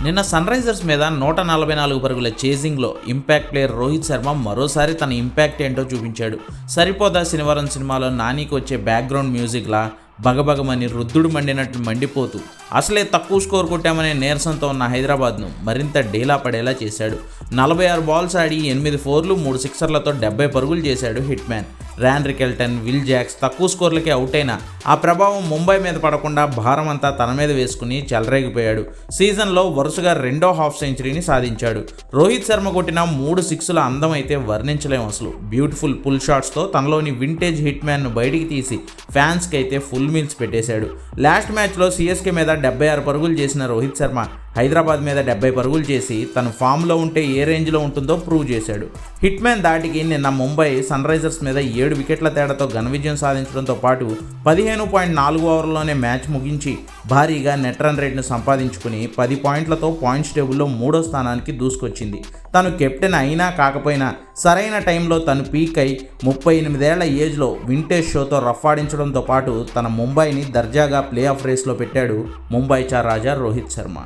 నిన్న సన్రైజర్స్ మీద 144 పరుగుల చేజింగ్లో ఇంపాక్ట్ ప్లేయర్ రోహిత్ శర్మ మరోసారి తన ఇంపాక్ట్ ఏంటో చూపించాడు. సరిపోదా శనివారం సినిమాలో నానికి వచ్చే బ్యాక్గ్రౌండ్ మ్యూజిక్లా బగబగమని రుద్దుడు మండినట్టు మండిపోతూ అసలే తక్కువ స్కోర్ కొట్టామనే నీరసంతో ఉన్న హైదరాబాద్ను మరింత డేలా పడేలా చేశాడు. 46 బాల్స్ ఆడి 8 ఫోర్లు 3 సిక్సర్లతో 70 పరుగులు చేశాడు hitman. Ryan Rickelton, Will Jacks తక్కువ స్కోర్లకే అవుట్ అయినా ఆ ప్రభావం ముంబై మీద పడకుండా భారం అంతా తన మీద వేసుకుని చెలరేగిపోయాడు. సీజన్లో వరుసగా 2వ హాఫ్ సెంచరీని సాధించాడు. రోహిత్ శర్మ కొట్టిన 3 సిక్స్ల అందం అయితే వర్ణించలేం అసలు. బ్యూటిఫుల్ పుల్ షాట్స్తో తనలోని వింటేజ్ హిట్ మ్యాన్ను బయటికి తీసి ఫ్యాన్స్కి అయితే ఫుల్ మీల్స్ పెట్టేశాడు. లాస్ట్ మ్యాచ్లో సిఎస్కే మీద 76 పరుగులు చేసిన రోహిత్ శర్మ హైదరాబాద్ మీద 70 పరుగులు చేసి తన ఫామ్లో ఉంటే ఏ రేంజ్లో ఉంటుందో ప్రూవ్ చేశాడు. హిట్ మ్యాన్ దాటికి నిన్న ముంబై సన్రైజర్స్ మీద 7 వికెట్ల తేడాతో ఘన విజయం సాధించడంతో పాటు 15.4 ఓవర్లలోనే మ్యాచ్ ముగించి భారీగా నెట్ రన్ రేట్ను సంపాదించుకుని 10 పాయింట్లతో పాయింట్స్ టేబుల్లో 3వ స్థానానికి దూసుకొచ్చింది. తను కెప్టెన్ అయినా కాకపోయినా సరైన టైంలో తను పీక్ అయి 38 ఏళ్ల ఏజ్లో వింటేజ్ షోతో రఫాడించడంతో పాటు తన ముంబైని దర్జాగా ప్లే ఆఫ్ రేస్లో పెట్టాడు ముంబై చా రాజా రోహిత్ శర్మ.